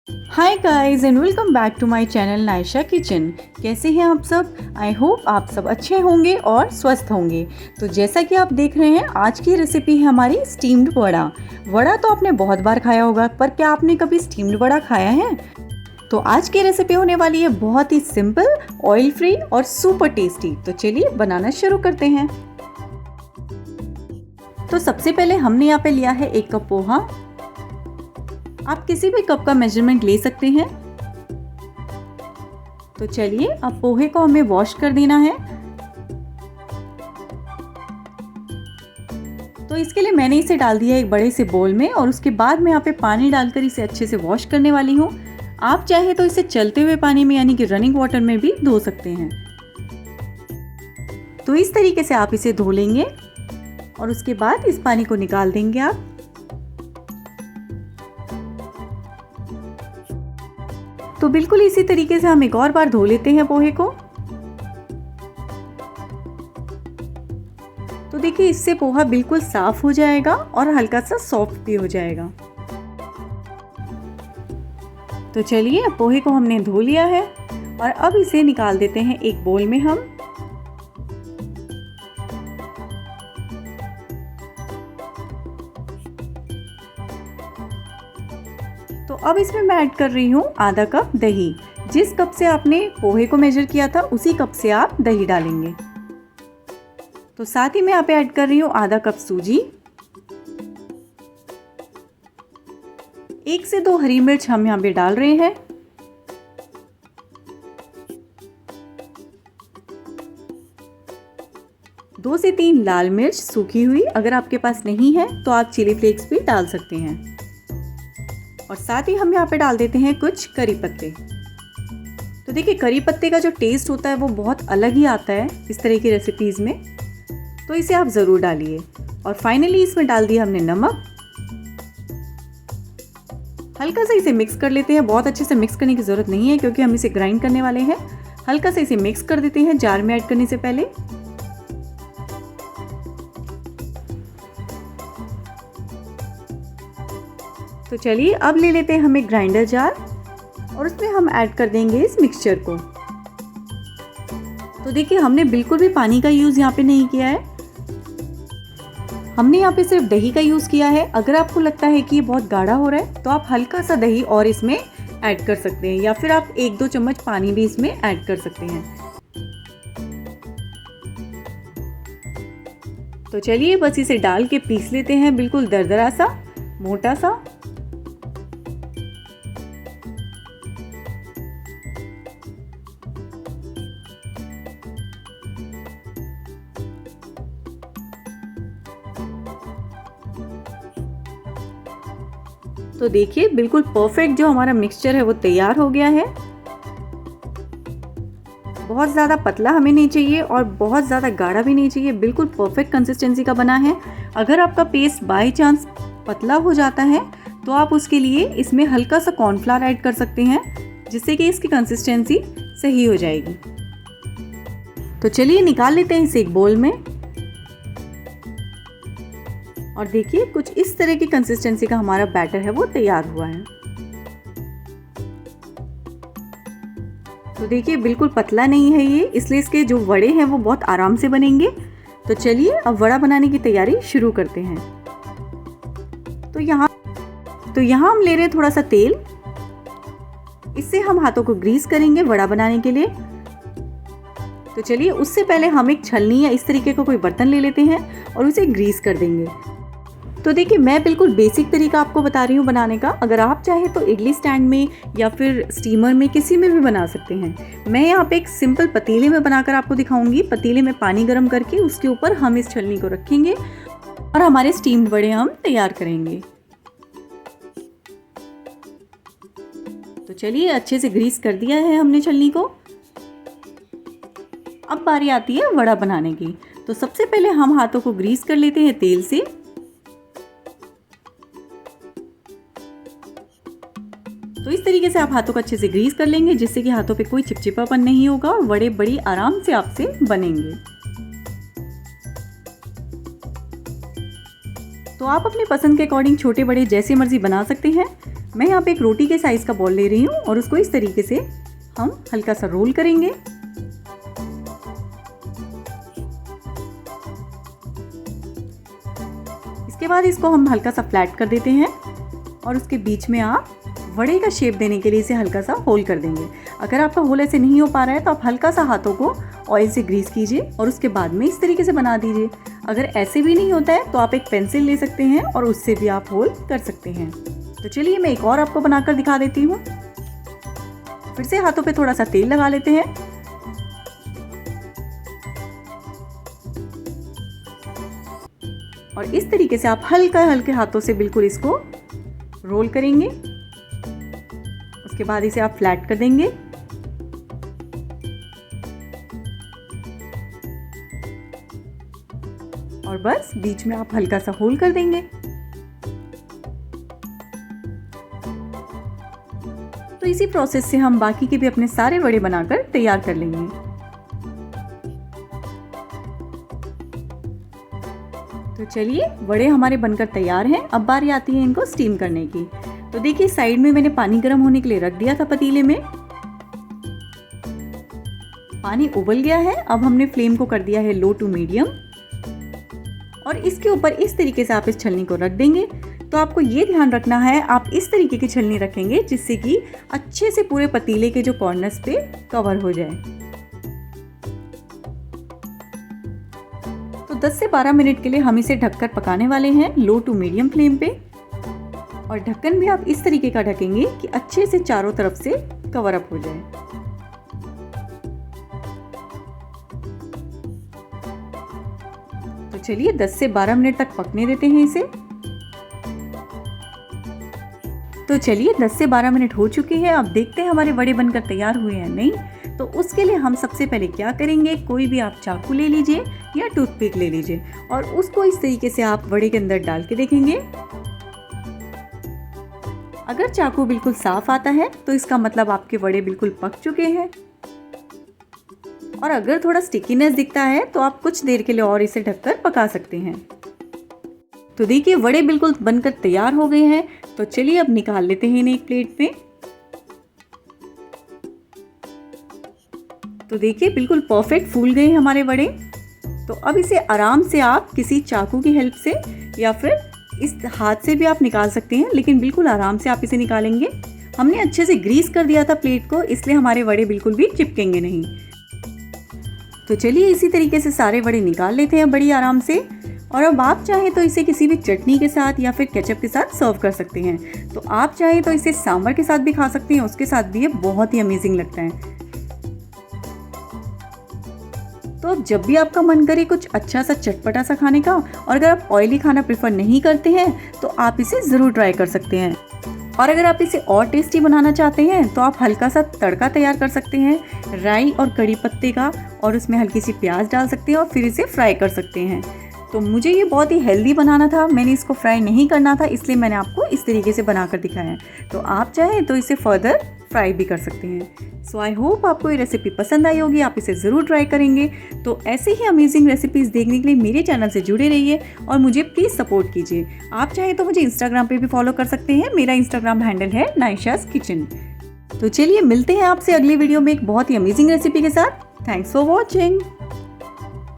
Hi guys and welcome back to my channel Naisha kitchen. कैसे हैं आप सब? आई होप आप सब अच्छे होंगे और स्वस्थ होंगे। तो जैसा कि आप देख रहे हैं, आज की रेसिपी है हमारी स्टीम्ड वड़ा। वड़ा तो आपने बहुत बार खाया होगा, पर क्या आपने कभी स्टीम्ड वड़ा खाया है? तो आज की रेसिपी होने वाली है बहुत ही सिंपल, ऑयल फ्री और सुपर टेस्टी। तो चलिए बनाना शुरू करते हैं। तो सबसे पहले हमने यहाँ पे लिया है 1 कप पोहा। आप किसी भी कप का मेजरमेंट ले सकते हैं। तो चलिए अब पोहे को हमें वॉश कर देना है। तो इसके लिए मैंने इसे डाल दिया एक बड़े से बोल में और उसके बाद मैं यहाँ पे पानी डालकर इसे अच्छे से वॉश करने वाली हूँ। आप चाहे तो इसे चलते हुए पानी में यानी कि रनिंग वाटर में भी धो सकते हैं। तो इस तरीके से आप इसे धो लेंगे और उसके बाद इस पानी को निकाल देंगे आप। तो बिल्कुल इसी तरीके से हम एक और बार धो लेते हैं पोहे को। तो देखिए इससे पोहा बिल्कुल साफ हो जाएगा और हल्का सा सॉफ्ट भी हो जाएगा। तो चलिए अब पोहे को हमने धो लिया है और अब इसे निकाल देते हैं एक बोल में हम। तो अब इसमें मैं ऐड कर रही हूँ आधा कप दही। जिस कप से आपने पोहे को मेजर किया था उसी कप से आप दही डालेंगे। तो साथ ही मैं यहाँ पे ऐड कर रही हूँ आधा कप सूजी। 1 से 2 हरी मिर्च हम यहाँ पे डाल रहे हैं। दो से 3 लाल मिर्च सूखी हुई, अगर आपके पास नहीं है तो आप चिली फ्लेक्स भी डाल सकते हैं। और साथ ही हम यहाँ पे डाल देते हैं कुछ करी पत्ते। तो देखिए करी पत्ते का जो टेस्ट होता है वो बहुत अलग ही आता है इस तरह की रेसिपीज़ में, तो इसे आप ज़रूर डालिए। और फाइनली इसमें डाल दिया हमने नमक। हल्का सा इसे मिक्स कर लेते हैं। बहुत अच्छे से मिक्स करने की ज़रूरत नहीं है क्योंकि हम इसे ग्राइंड करने वाले हैं। हल्का सा इसे मिक्स कर देते हैं जार में ऐड करने से पहले। तो चलिए अब ले लेते हैं हम एक ग्राइंडर जार और उसमें हम ऐड कर देंगे इस मिक्सचर को। तो देखिए हमने बिल्कुल भी पानी का यूज़ यहाँ पे नहीं किया है। हमने यहाँ पे सिर्फ दही का यूज़ किया है। अगर आपको लगता है कि ये बहुत गाढ़ा हो रहा है तो आप हल्का सा दही और इसमें ऐड कर सकते हैं, या फिर आप 1-2 चम्मच पानी भी इसमें ऐड कर सकते हैं। तो चलिए बस इसे डाल के पीस लेते हैं, बिल्कुल दरदरा सा, मोटा सा। तो देखिए बिल्कुल परफेक्ट जो हमारा मिक्सचर है वो तैयार हो गया है। बहुत ज़्यादा पतला हमें नहीं चाहिए और बहुत ज़्यादा गाढ़ा भी नहीं चाहिए, बिल्कुल परफेक्ट कंसिस्टेंसी का बना है। अगर आपका पेस्ट बाय चांस पतला हो जाता है तो आप उसके लिए इसमें हल्का सा कॉर्नफ्लावर ऐड कर सकते हैं, जिससे कि इसकी कंसिस्टेंसी सही हो जाएगी। तो चलिए निकाल लेते हैं इसे एक बोल में। और देखिए कुछ इस तरह की कंसिस्टेंसी का हमारा बैटर है वो तैयार हुआ है। तो देखिए बिल्कुल पतला नहीं है ये, इसलिए इसके जो वड़े हैं वो बहुत आराम से बनेंगे। तो चलिए अब वड़ा बनाने की तैयारी शुरू करते हैं। तो यहाँ हम ले रहे हैं थोड़ा सा तेल। इससे हम हाथों को ग्रीस करेंगे वड़ा बनाने के लिए। तो चलिए उससे पहले हम एक छलनी या इस तरीके का कोई बर्तन ले लेते हैं और उसे ग्रीस कर देंगे। तो देखिए मैं बिल्कुल बेसिक तरीका आपको बता रही हूँ बनाने का। अगर आप चाहे तो इडली स्टैंड में या फिर स्टीमर में किसी में भी बना सकते हैं। मैं यहाँ पे एक सिंपल पतीले में बनाकर आपको दिखाऊंगी। पतीले में पानी गर्म करके उसके ऊपर हम इस छलनी को रखेंगे और हमारे स्टीम्ड वड़े हम तैयार करेंगे। तो चलिए अच्छे से ग्रीस कर दिया है हमने छलनी को। अब बारी आती है वड़ा बनाने की। तो सबसे पहले हम हाथों को ग्रीस कर लेते हैं तेल से। तो इस तरीके से आप हाथों को अच्छे से ग्रीस कर लेंगे, जिससे कि हाथों पे कोई चिपचिपापन नहीं होगा और वड़े बड़ी आराम से आपसे बनेंगे। तो आप अपने पसंद के अकॉर्डिंग छोटे बड़े जैसे मर्जी बना सकते हैं। मैं यहाँ पे एक रोटी के साइज़ का बॉल ले रही हूँ और उसको इस तरीके से हम हल्का सा रोल करेंगे। इसके बाद इसको हम हल्का सा फ्लैट कर देते हैं और उसके बीच में आप वड़े का शेप देने के लिए इसे हल्का सा होल कर देंगे। अगर आपका होल ऐसे नहीं हो पा रहा है तो आप हल्का सा हाथों को ऑयल से ग्रीस कीजिए और उसके बाद में इस तरीके से बना दीजिए। अगर ऐसे भी नहीं होता है तो आप एक पेंसिल ले सकते हैं और उससे भी आप होल कर सकते हैं। तो चलिए मैं एक और आपको बनाकर दिखा देती हूँ। फिर से हाथों पे थोड़ा सा तेल लगा लेते हैं और इस तरीके से आप हल्के हाथों से बिल्कुल इसको रोल करेंगे। उसके बाद इसे आप फ्लैट कर देंगे और बस बीच में आप हल्का सा होल कर देंगे। तो इसी प्रोसेस से हम बाकी के भी अपने सारे वड़े बनाकर तैयार कर लेंगे। तो चलिए वड़े हमारे बनकर तैयार हैं। अब बारी आती है इनको स्टीम करने की। तो देखिए साइड में मैंने पानी गर्म होने के लिए रख दिया था पतीले में। पानी उबल गया है। अब हमने फ्लेम को कर दिया है लो टू मीडियम और इसके ऊपर इस तरीके से आप इस छलनी को रख देंगे। तो आपको ये ध्यान रखना है आप इस तरीके की छलनी रखेंगे जिससे कि अच्छे से पूरे पतीले के जो कॉर्नर्स पे कवर हो जाए। तो 10 से 12 मिनट के लिए हम इसे ढककर पकाने वाले हैं लो टू मीडियम फ्लेम पे और ढक्कन भी आप इस तरीके का ढकेंगे कि अच्छे से चारों तरफ से कवर अप हो जाए। तो चलिए 10 से 12 मिनट तक पकने देते हैं इसे। तो चलिए 10 से 12 मिनट हो चुके हैं। अब देखते हैं हमारे वड़े बनकर तैयार हुए हैं नहीं। तो उसके लिए हम सबसे पहले क्या करेंगे, कोई भी आप चाकू ले लीजिए या टूथपिक ले लीजिए और उसको इस तरीके से आप वड़े के अंदर डाल के देखेंगे। अगर चाकू बिल्कुल साफ आता है तो इसका मतलब आपके वड़े बिल्कुल पक चुके हैं और अगर थोड़ा स्टिकीनेस दिखता है तो आप कुछ देर के लिए और इसे ढककर पका सकते हैं। तो देखिए वड़े बिल्कुल बनकर तैयार हो गए हैं। तो चलिए अब निकाल लेते हैं इन्हें एक प्लेट में। तो देखिए बिल्कुल परफेक्ट फूल गए हमारे वड़े। तो अब इसे आराम से आप किसी चाकू की हेल्प से या फिर इस हाथ से भी आप निकाल सकते हैं, लेकिन बिल्कुल आराम से आप इसे निकालेंगे। हमने अच्छे से ग्रीस कर दिया था प्लेट को, इसलिए हमारे वड़े बिल्कुल भी चिपकेंगे नहीं। तो चलिए इसी तरीके से सारे वड़े निकाल लेते हैं बड़ी आराम से। और अब आप चाहें तो इसे किसी भी चटनी के साथ या फिर केचप के साथ सर्व कर सकते हैं। तो आप चाहें तो इसे सांभर के साथ भी खा सकते हैं, उसके साथ भी ये बहुत ही अमेजिंग लगता है। तो अब जब भी आपका मन करे कुछ अच्छा सा चटपटा सा खाने का और अगर आप ऑयली खाना प्रेफर नहीं करते हैं तो आप इसे ज़रूर ट्राई कर सकते हैं। और अगर आप इसे और टेस्टी बनाना चाहते हैं तो आप हल्का सा तड़का तैयार कर सकते हैं राई और कड़ी पत्ते का और उसमें हल्की सी प्याज डाल सकते हैं और फिर इसे फ्राई कर सकते हैं। तो मुझे ये बहुत ही हेल्दी बनाना था, मैंने इसको फ्राई नहीं करना था, इसलिए मैंने आपको इस तरीके से बनाकर दिखाया है। तो आप चाहें तो इसे फर्दर फ्राई भी कर सकते हैं। सो आई होप आपको ये रेसिपी पसंद आई होगी, आप इसे ज़रूर ट्राई करेंगे। तो ऐसे ही अमेजिंग रेसिपीज़ देखने के लिए मेरे चैनल से जुड़े रहिए और मुझे प्लीज़ सपोर्ट कीजिए। आप चाहें तो मुझे इंस्टाग्राम पे भी फॉलो कर सकते हैं, मेरा इंस्टाग्राम हैंडल है नाइशाज़ किचन। तो चलिए मिलते हैं आपसे अगली वीडियो में एक बहुत ही अमेजिंग रेसिपी के साथ। Thanks for watching.